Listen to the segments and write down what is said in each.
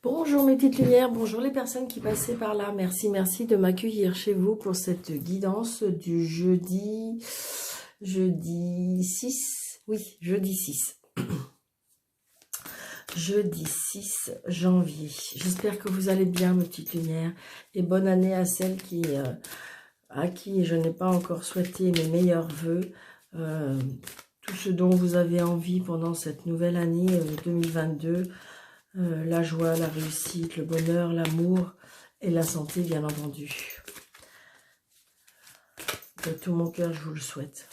Bonjour mes petites lumières, bonjour les personnes qui passaient par là. Merci, merci de m'accueillir chez vous pour cette guidance du jeudi 6. Oui, jeudi 6. Jeudi 6 janvier. J'espère que vous allez bien mes petites lumières. Et bonne année à celles à qui je n'ai pas encore souhaité mes meilleurs vœux. Tout ce dont vous avez envie pendant cette nouvelle année 2022. La joie, la réussite, le bonheur, l'amour et la santé, bien entendu. De tout mon cœur, je vous le souhaite.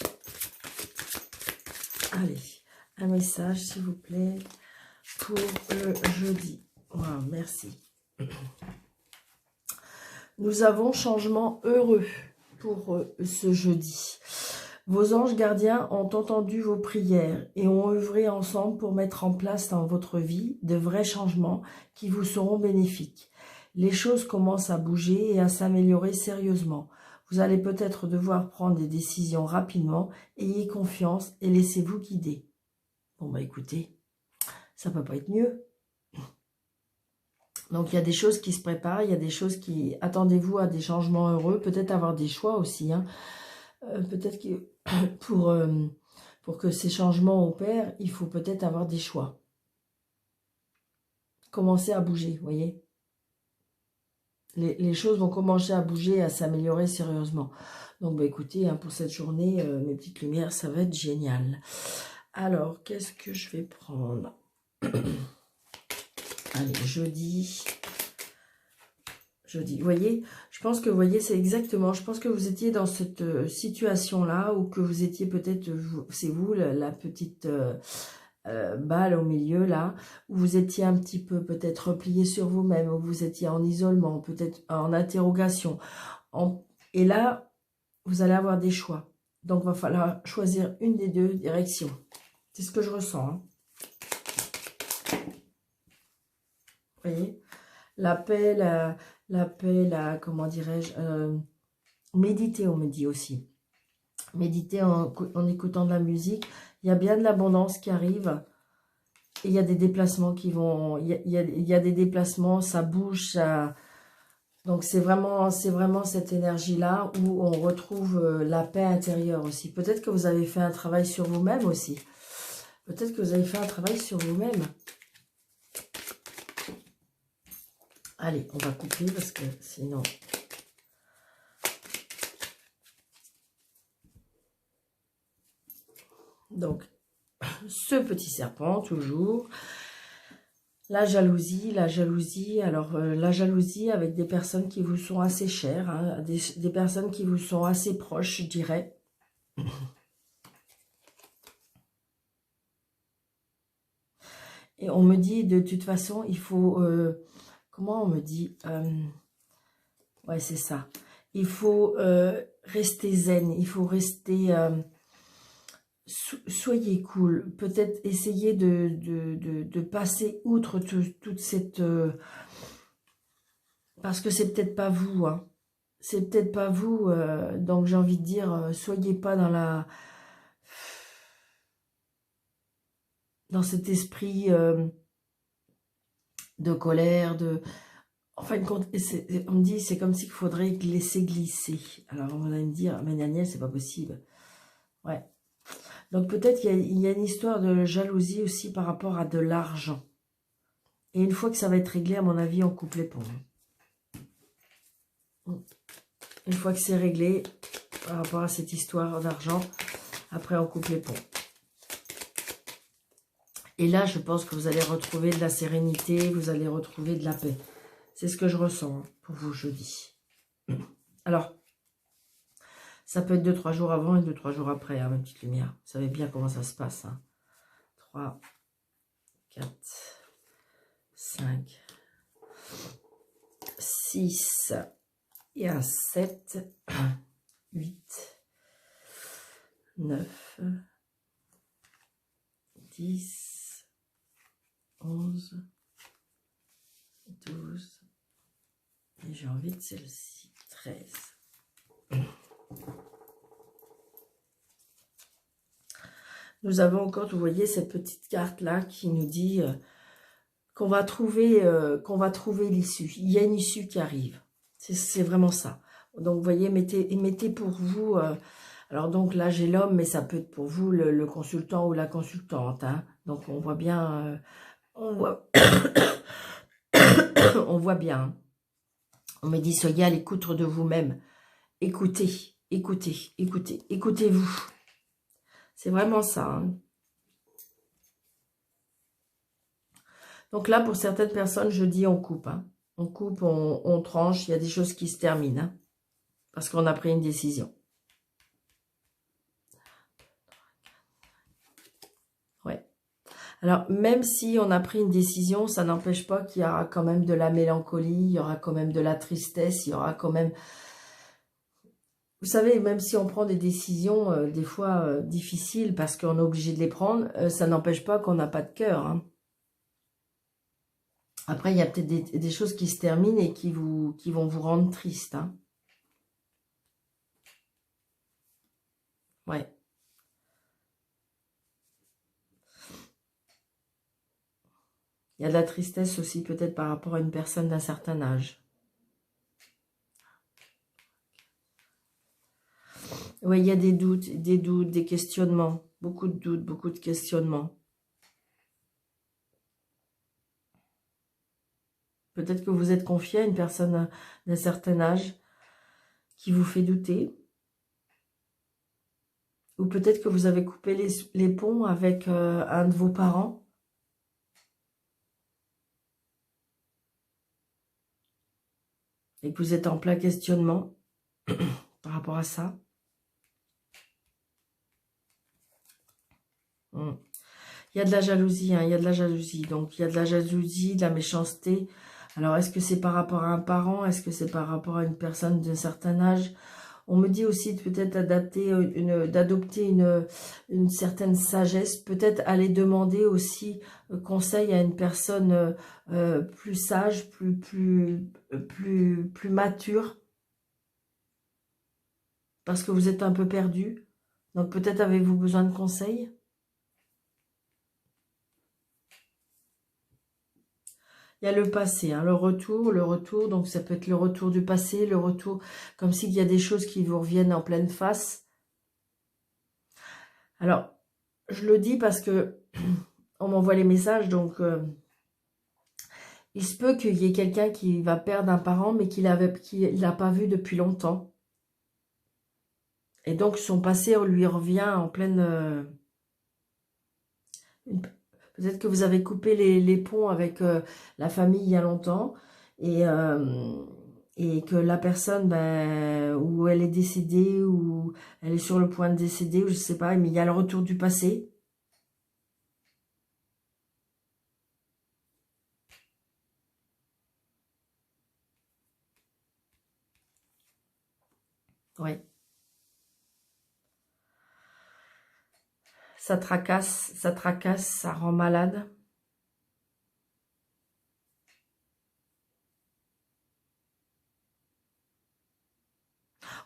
Allez, un message, s'il vous plaît, pour le jeudi. Wow, merci. Nous avons changement heureux pour ce jeudi. Vos anges gardiens ont entendu vos prières et ont œuvré ensemble pour mettre en place dans votre vie de vrais changements qui vous seront bénéfiques. Les choses commencent à bouger et à s'améliorer sérieusement. Vous allez peut-être devoir prendre des décisions rapidement. Ayez confiance et laissez-vous guider. Bon bah écoutez, ça peut pas être mieux. Donc il y a des choses qui se préparent, il y a des choses qui... Attendez-vous à des changements heureux, peut-être avoir des choix aussi, hein. Peut-être que pour que ces changements opèrent, il faut peut-être avoir des choix. Commencer à bouger, vous voyez. Les choses vont commencer à bouger, à s'améliorer sérieusement. Donc, bah, écoutez, hein, pour cette journée, mes petites lumières, ça va être génial. Alors, qu'est-ce que je vais prendre? Allez, jeudi... Vous voyez, je pense que, vous voyez, c'est exactement, je pense que vous étiez dans cette situation-là, ou que vous étiez peut-être, c'est vous, la petite balle au milieu, là, où vous étiez un petit peu peut-être replié sur vous-même, où vous étiez en isolement, peut-être en interrogation. Et là, vous allez avoir des choix. Donc, il va falloir choisir une des deux directions. C'est ce que je ressens. Hein. Vous voyez, la paix, comment dirais-je, méditer, on me dit aussi. Méditer en écoutant de la musique. Il y a bien de l'abondance qui arrive. Et il y a des déplacements qui vont... Il y a des déplacements, ça bouge, ça... Donc c'est vraiment cette énergie-là où on retrouve la paix intérieure aussi. Peut-être que vous avez fait un travail sur vous-même aussi. Peut-être que vous avez fait un travail sur vous-même. Allez, on va couper parce que sinon... Donc, ce petit serpent, toujours. La jalousie. Alors, la jalousie avec des personnes qui vous sont assez chères, hein, des personnes qui vous sont assez proches, je dirais. Et on me dit, de toute façon, il faut... comment on me dit ouais, c'est ça. Il faut rester zen, il faut rester... soyez cool. Peut-être essayer de passer outre toute cette... parce que c'est peut-être pas vous, hein. C'est peut-être pas vous. Donc j'ai envie de dire, soyez pas dans cet esprit de colère, en fin de compte, on me dit, c'est comme s'il faudrait laisser glisser. Alors, on va me dire, mais Daniel, c'est pas possible. Ouais. Donc, peut-être il y a une histoire de jalousie aussi par rapport à de l'argent. Et une fois que ça va être réglé, à mon avis, on coupe les ponts. Une fois que c'est réglé, par rapport à cette histoire d'argent, après, on coupe les ponts. Et là, je pense que vous allez retrouver de la sérénité, vous allez retrouver de la paix. C'est ce que je ressens pour vous jeudi. Alors, ça peut être 2-3 jours avant et 2-3 jours après, hein, ma petite lumière. Vous savez bien comment ça se passe. Hein. 3, 4, 5, 6, et un 7, 8, 9, 10, 11, 12, et j'ai envie de celle-ci, 13. Nous avons encore, vous voyez, cette petite carte-là qui nous dit qu'on va trouver l'issue. Il y a une issue qui arrive. C'est vraiment ça. Donc, vous voyez, mettez pour vous... alors, donc là, j'ai l'homme, mais ça peut être pour vous le consultant ou la consultante. Hein. Donc, on voit bien... on voit, on voit bien. On me dit, soyez à l'écoute de vous-même. Écoutez, écoutez, écoutez, écoutez-vous. C'est vraiment ça. Hein. Donc là, pour certaines personnes, je dis on coupe. Hein. On coupe, on tranche. Il y a des choses qui se terminent. Hein, parce qu'on a pris une décision. Ouais. Alors, même si on a pris une décision, ça n'empêche pas qu'il y aura quand même de la mélancolie, il y aura quand même de la tristesse, il y aura quand même... Vous savez, même si on prend des décisions, des fois difficiles, parce qu'on est obligé de les prendre, ça n'empêche pas qu'on n'a pas de cœur. Hein. Après, il y a peut-être des choses qui se terminent et qui vont vous rendre triste. Hein. Ouais. Il y a de la tristesse aussi peut-être par rapport à une personne d'un certain âge. Oui, il y a des doutes, des questionnements. Beaucoup de doutes, beaucoup de questionnements. Peut-être que vous êtes confié à une personne d'un certain âge qui vous fait douter. Ou peut-être que vous avez coupé les ponts avec un de vos parents. Et que vous êtes en plein questionnement par rapport à ça. Il y a de la jalousie, hein, il y a de la jalousie. Donc, il y a de la jalousie, de la méchanceté. Alors, est-ce que c'est par rapport à un parent? Est-ce que c'est par rapport à une personne d'un certain âge? On me dit aussi peut-être d'adopter une certaine sagesse. Peut-être aller demander aussi conseil à une personne plus sage, plus mature. Parce que vous êtes un peu perdu. Donc, peut-être avez-vous besoin de conseils? Il y a le passé, hein, le retour, donc ça peut être le retour du passé, le retour, comme s'il y a des choses qui vous reviennent en pleine face. Alors, je le dis parce que on m'envoie les messages, donc il se peut qu'il y ait quelqu'un qui va perdre un parent, mais qu'il n'a pas vu depuis longtemps. Et donc, son passé lui revient en pleine... Peut-être que vous avez coupé les ponts avec la famille il y a longtemps et que la personne, ben, où elle est décédée ou elle est sur le point de décéder, ou je sais pas, mais il y a le retour du passé. Oui. Ça tracasse, ça rend malade.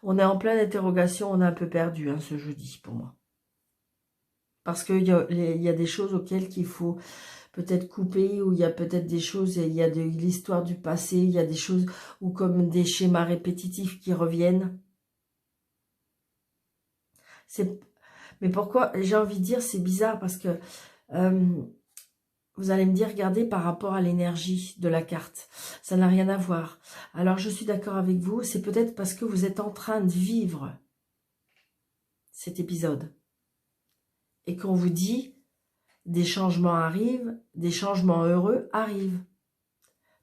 On est en pleine interrogation, on est un peu perdu hein, ce jeudi pour moi. Parce qu'il y a des choses auxquelles qu'il faut peut-être couper, ou il y a peut-être des choses, il y a de l'histoire du passé, il y a des choses, ou comme des schémas répétitifs qui reviennent. Mais pourquoi, j'ai envie de dire, c'est bizarre, parce que vous allez me dire, regardez par rapport à l'énergie de la carte, ça n'a rien à voir. Alors je suis d'accord avec vous, c'est peut-être parce que vous êtes en train de vivre cet épisode. Et qu'on vous dit, des changements arrivent, des changements heureux arrivent.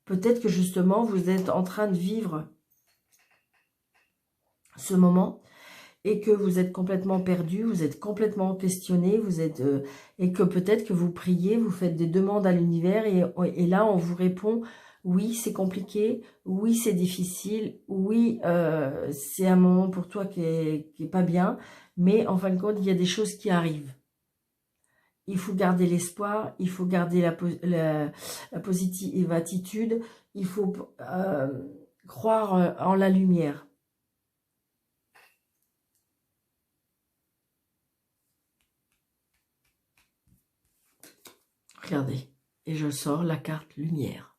Peut-être que justement, vous êtes en train de vivre ce moment et que vous êtes complètement perdu, vous êtes complètement questionné, et que peut-être que vous priez, vous faites des demandes à l'univers et là, on vous répond, oui, c'est compliqué, oui, c'est difficile, oui, c'est un moment pour toi qui est pas bien, mais en fin de compte, il y a des choses qui arrivent. Il faut garder l'espoir, il faut garder la positive attitude, il faut croire en la lumière. Regardez. Et je sors la carte lumière.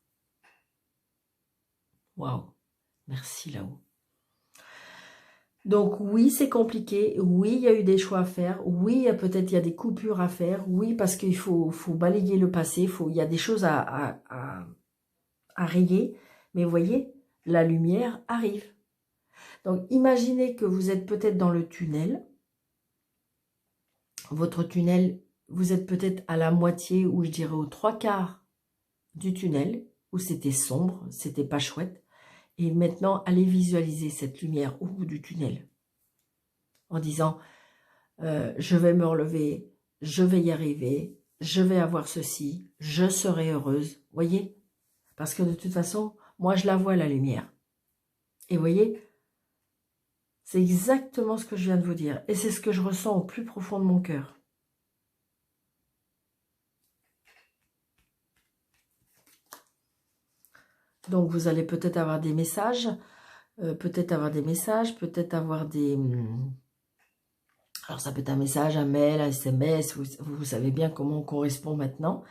Waouh, merci là-haut. Donc oui, c'est compliqué. Oui, il y a eu des choix à faire. Oui, peut-être il y a des coupures à faire. Oui, parce qu'il faut balayer le passé. Il y a des choses à rayer. Mais vous voyez, la lumière arrive. Donc imaginez que vous êtes peut-être dans le tunnel. Votre tunnel, vous êtes peut-être à la moitié ou je dirais aux 3/4 du tunnel où c'était sombre, c'était pas chouette. Et maintenant, allez visualiser cette lumière au bout du tunnel en disant je vais me relever, je vais y arriver, je vais avoir ceci, je serai heureuse. Voyez? Parce que de toute façon, moi je la vois la lumière. Et voyez, c'est exactement ce que je viens de vous dire. Et c'est ce que je ressens au plus profond de mon cœur. Donc vous allez peut-être avoir des messages, peut-être avoir des... Alors ça peut être un message, un mail, un SMS, vous savez bien comment on correspond maintenant.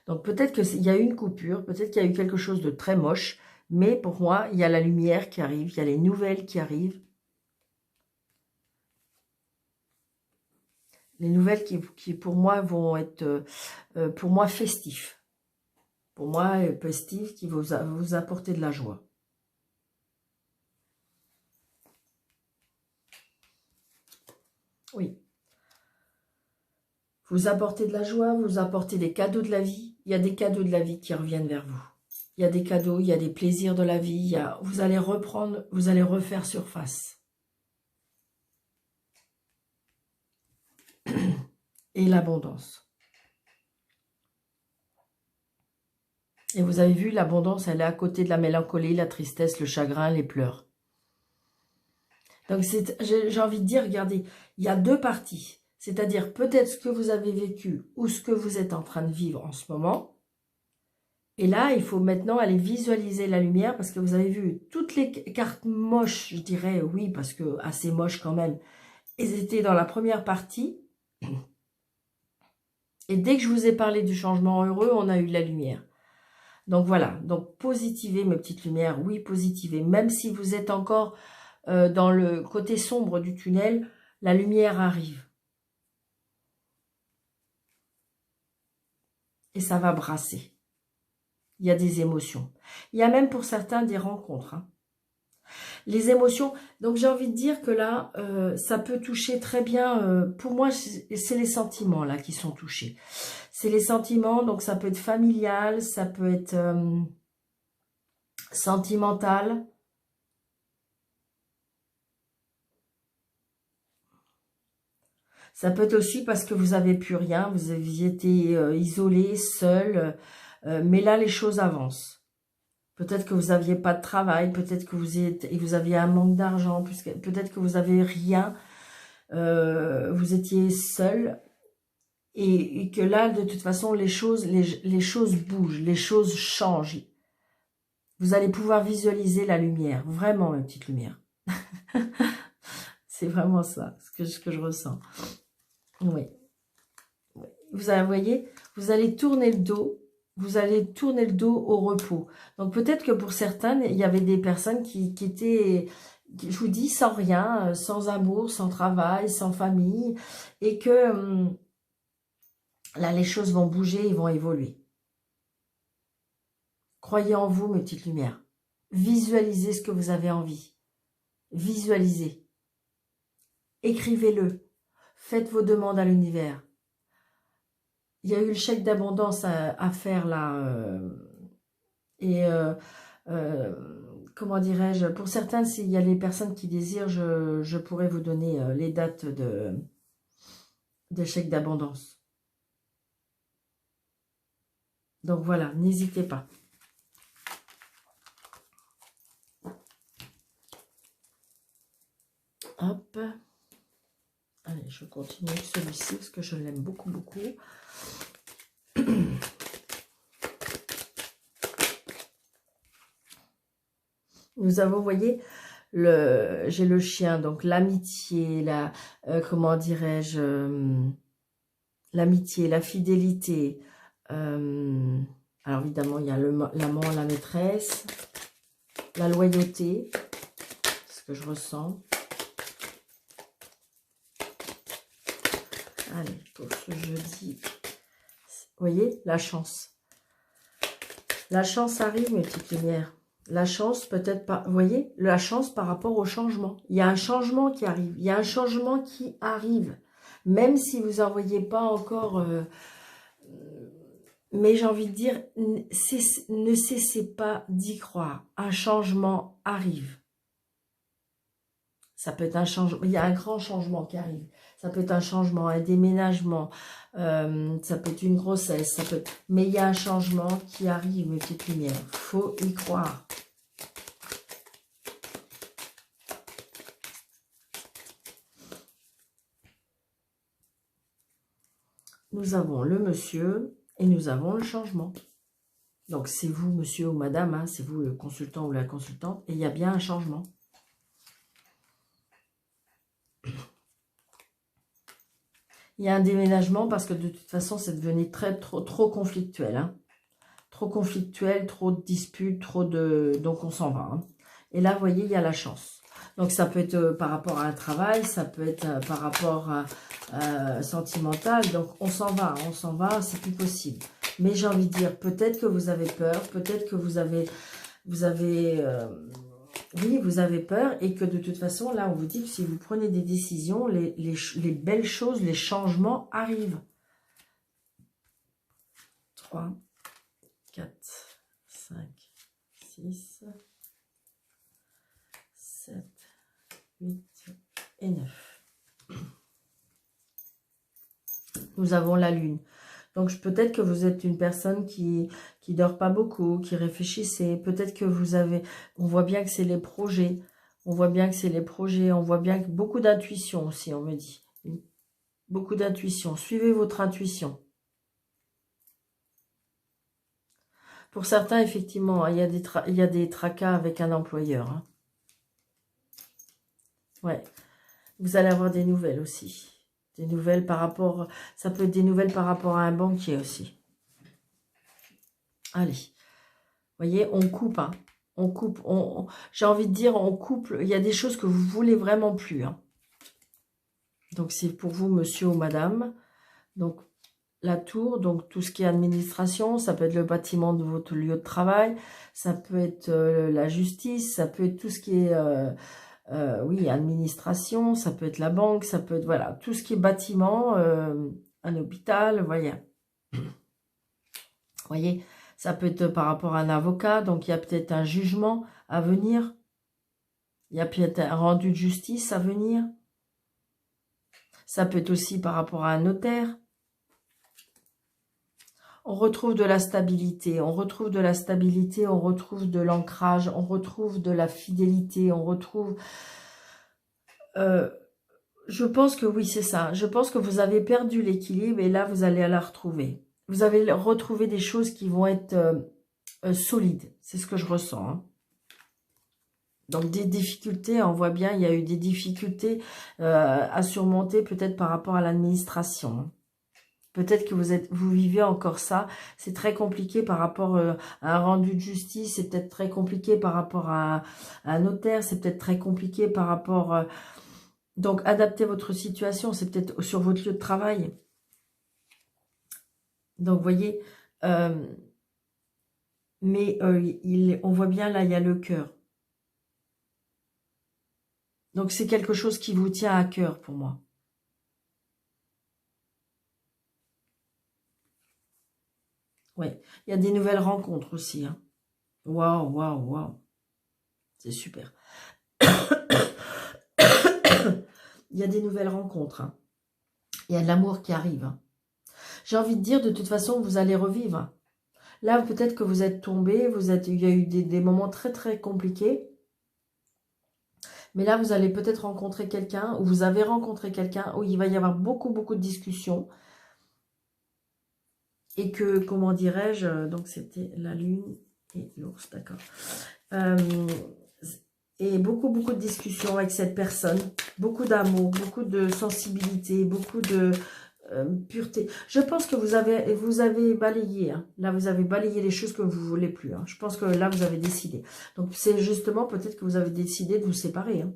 Donc peut-être qu'il y a eu une coupure, peut-être qu'il y a eu quelque chose de très moche, mais pour moi, il y a la lumière qui arrive, il y a les nouvelles qui arrivent. Les nouvelles qui pour moi vont être, pour moi, festifs. Pour moi, festifs qui vont vous apporter de la joie. Oui. Vous apportez de la joie, vous apportez des cadeaux de la vie. Il y a des cadeaux de la vie qui reviennent vers vous. Il y a des cadeaux, il y a des plaisirs de la vie. Vous allez reprendre, vous allez refaire surface. Et l'abondance. Et vous avez vu, l'abondance, elle est à côté de la mélancolie, la tristesse, le chagrin, les pleurs. Donc j'ai envie de dire, regardez, il y a deux parties. C'est-à-dire peut-être ce que vous avez vécu ou ce que vous êtes en train de vivre en ce moment. Et là, il faut maintenant aller visualiser la lumière parce que vous avez vu toutes les cartes moches, je dirais, oui, parce que assez moches quand même, elles étaient dans la première partie. Et dès que je vous ai parlé du changement heureux, on a eu la lumière. Donc voilà, donc positivez mes petites lumières, oui, positivez. Même si vous êtes encore dans le côté sombre du tunnel, la lumière arrive. Et ça va brasser. Il y a des émotions. Il y a même pour certains des rencontres. Hein. Les émotions, donc j'ai envie de dire que là, ça peut toucher très bien, pour moi, c'est les sentiments là qui sont touchés. C'est les sentiments, donc ça peut être familial, ça peut être sentimental. Ça peut être aussi parce que vous n'avez plus rien, vous aviez été isolé, seul, mais là les choses avancent. Peut-être que vous n'aviez pas de travail, peut-être que vous aviez un manque d'argent, peut-être que vous n'avez rien, vous étiez seul, et que là, de toute façon, les choses bougent, les choses changent. Vous allez pouvoir visualiser la lumière, vraiment une petite lumière. C'est vraiment ça, ce que je ressens. Oui. Vous voyez, vous allez tourner le dos. Vous allez tourner le dos au repos. Donc peut-être que pour certaines, il y avait des personnes qui étaient, je vous dis, sans rien, sans amour, sans travail, sans famille. Et que là, les choses vont bouger et vont évoluer. Croyez en vous, mes petites lumières. Visualisez ce que vous avez envie. Visualisez. Écrivez-le. Faites vos demandes à l'univers. Il y a eu le chèque d'abondance à faire là. Comment dirais-je, pour certains, s'il y a les personnes qui désirent, je pourrais vous donner les dates de chèque d'abondance. Donc voilà, n'hésitez pas. Hop. Allez, je continue avec celui-ci parce que je l'aime beaucoup, beaucoup. Nous avons, vous voyez, j'ai le chien, donc l'amitié, comment dirais-je, l'amitié, la fidélité, Alors évidemment, il y a l'amant, la maîtresse, la loyauté, ce que je ressens. Allez, pour ce jeudi, vous voyez, la chance. La chance arrive, mes petites lumières. La chance, peut-être pas, vous voyez, la chance par rapport au changement. Il y a un changement qui arrive. Il y a un changement qui arrive. Même si vous n'en voyez pas encore... mais j'ai envie de dire, ne cessez pas d'y croire. Un changement arrive. Ça peut être un changement. Il y a un grand changement qui arrive. Ça peut être un changement, un déménagement. Ça peut être une grossesse. Ça peut... Mais il y a un changement qui arrive, mes petites lumières. Il faut y croire. Nous avons le monsieur et nous avons le changement. Donc, c'est vous, monsieur ou madame, hein, c'est vous le consultant ou la consultante. Et il y a bien un changement. Il y a un déménagement parce que de toute façon, c'est devenu trop conflictuel. Hein. Trop conflictuel, trop de disputes, trop de... Donc, on s'en va. Hein. Et là, vous voyez, il y a la chance. Donc, ça peut être par rapport à un travail, ça peut être par rapport à sentimental. Donc, on s'en va, c'est plus possible. Mais j'ai envie de dire, peut-être que vous avez peur, peut-être que vous avez oui, vous avez peur et que de toute façon, là, on vous dit que si vous prenez des décisions, les belles choses, les changements arrivent. 3, 4, 5, 6, 7, 8 et 9. Nous avons la lune. Donc, peut-être que vous êtes une personne qui dort pas beaucoup, qui réfléchissait. Peut-être que vous avez... On voit bien que c'est les projets. On voit bien que c'est les projets. On voit bien que beaucoup d'intuition aussi, on me dit. Beaucoup d'intuition. Suivez votre intuition. Pour certains, effectivement, il y a des tracas avec un employeur. Hein. Ouais. Vous allez avoir des nouvelles aussi. Des nouvelles par rapport... Ça peut être des nouvelles par rapport à un banquier aussi. Allez. Vous voyez, on coupe. Hein. On coupe. J'ai envie de dire, on coupe. Il y a des choses que vous voulez vraiment plus. Hein. Donc, c'est pour vous, monsieur ou madame. Donc, la tour, donc tout ce qui est administration, ça peut être le bâtiment de votre lieu de travail, ça peut être la justice, ça peut être tout ce qui est... oui, administration, ça peut être la banque, ça peut être, voilà, tout ce qui est bâtiment, un hôpital, voyez. Voyez, ça peut être par rapport à un avocat, donc il y a peut-être un jugement à venir. Il y a peut-être un rendu de justice à venir. Ça peut être aussi par rapport à un notaire. On retrouve de la stabilité, on retrouve de la stabilité, on retrouve de l'ancrage, on retrouve de la fidélité, on retrouve... je pense que oui, c'est ça. Je pense que vous avez perdu l'équilibre et là, vous allez la retrouver. Vous avez retrouvé des choses qui vont être solides. C'est ce que je ressens. Hein. Donc, des difficultés, on voit bien, il y a eu des difficultés à surmonter peut-être par rapport à l'administration. Hein. Peut-être que vous vivez encore ça. C'est très compliqué par rapport à un rendu de justice. C'est peut-être très compliqué par rapport à un notaire. C'est peut-être très compliqué par rapport... donc, adaptez votre situation. C'est peut-être sur votre lieu de travail. Donc, vous voyez... mais on voit bien, là, il y a le cœur. Donc, c'est quelque chose qui vous tient à cœur pour moi. Oui, il y a des nouvelles rencontres aussi. Hein. Waouh, waouh, waouh. C'est super. Il y a des nouvelles rencontres. Hein. Il y a de l'amour qui arrive. Hein. J'ai envie de dire, de toute façon, vous allez revivre. Là, peut-être que vous êtes tombé, il y a eu des moments très, très compliqués. Mais là, vous allez peut-être rencontrer quelqu'un, ou vous avez rencontré quelqu'un, où il va y avoir beaucoup, beaucoup de discussions. Et que, comment dirais-je, donc c'était la lune et l'ours, d'accord. Et beaucoup, beaucoup de discussions avec cette personne. Beaucoup d'amour, beaucoup de sensibilité, beaucoup de... pureté. Je pense que vous avez balayé. Hein. Là, vous avez balayé les choses que vous ne voulez plus. Hein. Je pense que là, vous avez décidé. Donc, c'est justement peut-être que vous avez décidé de vous séparer. Hein.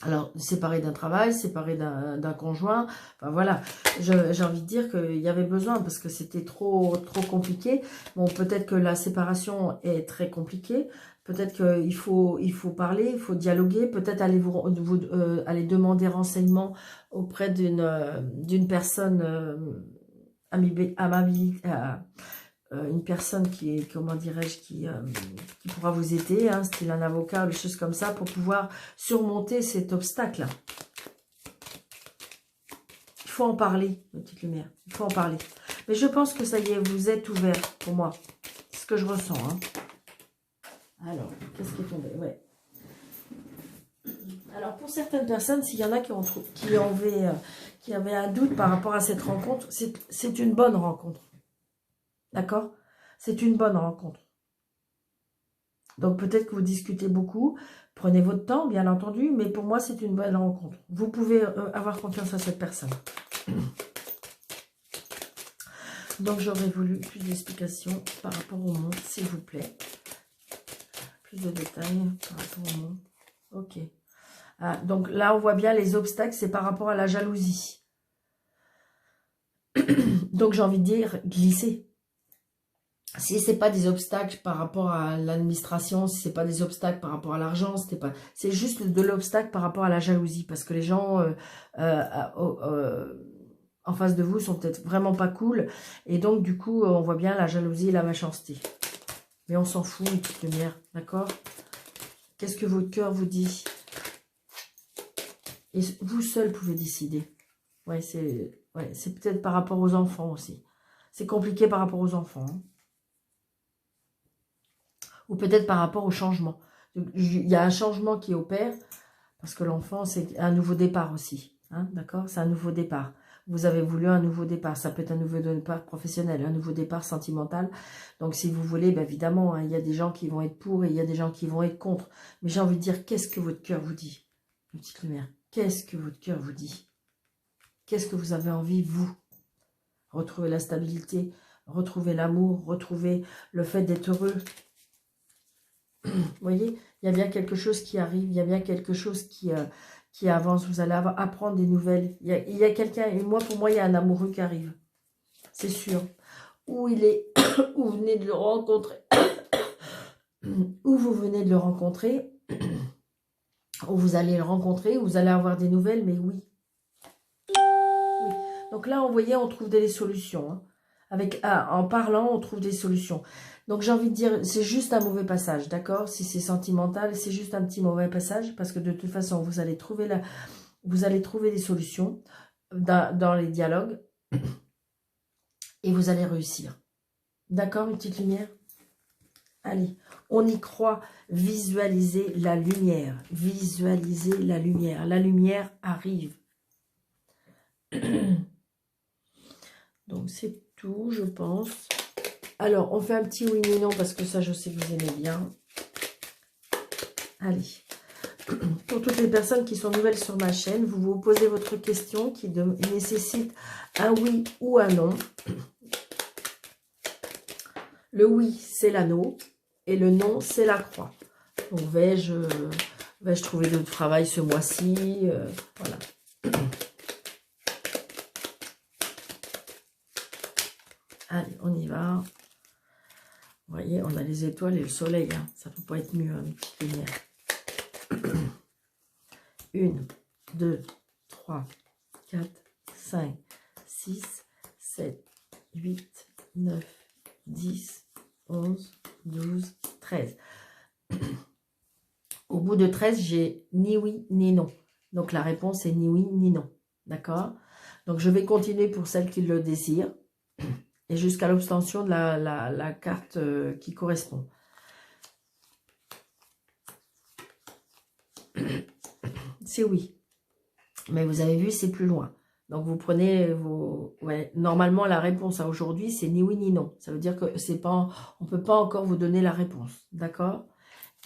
Alors, séparer d'un travail, séparer d'un conjoint. Enfin, voilà. J'ai envie de dire qu'il y avait besoin parce que c'était trop compliqué. Bon, peut-être que la séparation est très compliquée. Peut-être qu'il faut parler, il faut dialoguer. Peut-être aller demander renseignement auprès d'une personne une personne qui est, comment dirais-je, qui pourra vous aider, hein, style un avocat, des choses comme ça, pour pouvoir surmonter cet obstacle. Il faut en parler, ma petite lumière. Il faut en parler. Mais je pense que ça y est, vous êtes ouvert pour moi. C'est ce que je ressens. Hein. Alors, qu'est-ce qui est tombé? Ouais. Alors, pour certaines personnes, s'il y en a qui avaient un doute par rapport à cette rencontre, c'est une bonne rencontre. D'accord? C'est une bonne rencontre. Donc, peut-être que vous discutez beaucoup. Prenez votre temps, bien entendu. Mais pour moi, c'est une bonne rencontre. Vous pouvez avoir confiance à cette personne. Donc, j'aurais voulu plus d'explications par rapport au monde, s'il vous plaît. Plus de détails par rapport au monde. Ok. Ah, donc, là, on voit bien les obstacles, c'est par rapport à la jalousie. Donc, j'ai envie de dire, glissez. Si ce n'est pas des obstacles par rapport à l'administration, si ce n'est pas des obstacles par rapport à l'argent, c'est juste de l'obstacle par rapport à la jalousie. Parce que les gens en face de vous sont peut-être vraiment pas cool. Et donc, du coup, on voit bien la jalousie et la méchanceté. Mais on s'en fout, une petite lumière, d'accord? Qu'est-ce que votre cœur vous dit? Et vous seul pouvez décider. Ouais, c'est peut-être par rapport aux enfants aussi. C'est compliqué par rapport aux enfants. Hein. Ou peut-être par rapport au changement. Il y a un changement qui opère, parce que l'enfant, c'est un nouveau départ aussi. Hein, d'accord? C'est un nouveau départ. Vous avez voulu un nouveau départ. Ça peut être un nouveau départ professionnel, un nouveau départ sentimental. Donc, si vous voulez, bien évidemment, hein, il y a des gens qui vont être pour et il y a des gens qui vont être contre. Mais j'ai envie de dire, qu'est-ce que votre cœur vous dit? Petite lumière. Qu'est-ce que votre cœur vous dit? Qu'est-ce que vous avez envie, vous? Retrouver la stabilité, retrouver l'amour, retrouver le fait d'être heureux. Vous voyez, il y a bien quelque chose qui arrive, il y a bien quelque chose qui avance. Vous allez apprendre des nouvelles. Il y a quelqu'un, et pour moi, il y a un amoureux qui arrive. C'est sûr. Où il est, où vous venez de le rencontrer, où vous venez de le rencontrer, où vous allez le rencontrer, où vous allez avoir des nouvelles, mais oui. Donc là, vous voyez, on trouve des solutions. Hein. En parlant, on trouve des solutions. Donc j'ai envie de dire, c'est juste un mauvais passage, d'accord? Si c'est sentimental, c'est juste un petit mauvais passage, parce que de toute façon, vous allez trouver des solutions dans les dialogues, et vous allez réussir. D'accord, une petite lumière? Allez, on y croit, visualisez la lumière, visualisez la lumière arrive. Donc c'est tout, je pense. Alors, on fait un petit oui mais non, parce que ça, je sais que vous aimez bien. Allez. Pour toutes les personnes qui sont nouvelles sur ma chaîne, vous vous posez votre question qui nécessite un oui ou un non. Le oui, c'est l'anneau. Et le non, c'est la croix. Donc, vais-je trouver du travail ce mois-ci? Voilà. Allez, on y va. Vous voyez, on a les étoiles et le soleil. Hein. Ça ne peut pas être mieux, hein, une petite lumière. 1, 2, 3, 4, 5, 6, 7, 8, 9, 10, 11, 12, 13. Au bout de 13, j'ai ni oui ni non. Donc la réponse est ni oui ni non. D'accord? Donc je vais continuer pour celles qui le désirent. Et jusqu'à l'obtention de la carte qui correspond. C'est oui. Mais vous avez vu, c'est plus loin. Donc vous prenez vos... Ouais, normalement, la réponse à aujourd'hui, c'est ni oui ni non. Ça veut dire que c'est pas, on ne peut pas encore vous donner la réponse. D'accord?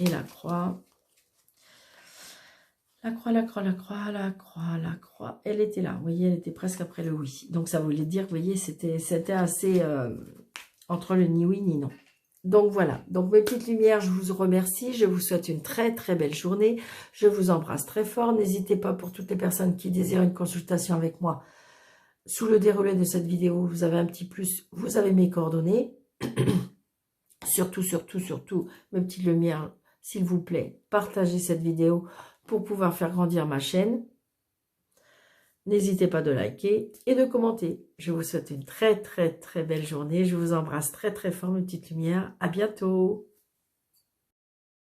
Et la croix. La croix, la croix, la croix, la croix, la croix. Elle était là, vous voyez, elle était presque après le oui. Donc ça voulait dire, vous voyez, c'était assez entre le ni oui ni non. Donc voilà, donc mes petites lumières, je vous remercie, je vous souhaite une très très belle journée, je vous embrasse très fort, n'hésitez pas pour toutes les personnes qui désirent une consultation avec moi, sous le déroulé de cette vidéo, vous avez un petit plus, vous avez mes coordonnées, surtout, surtout, surtout, mes petites lumières, s'il vous plaît, partagez cette vidéo pour pouvoir faire grandir ma chaîne, n'hésitez pas de liker et de commenter. Je vous souhaite une très très très belle journée. Je vous embrasse très très fort mes petites lumières. À bientôt.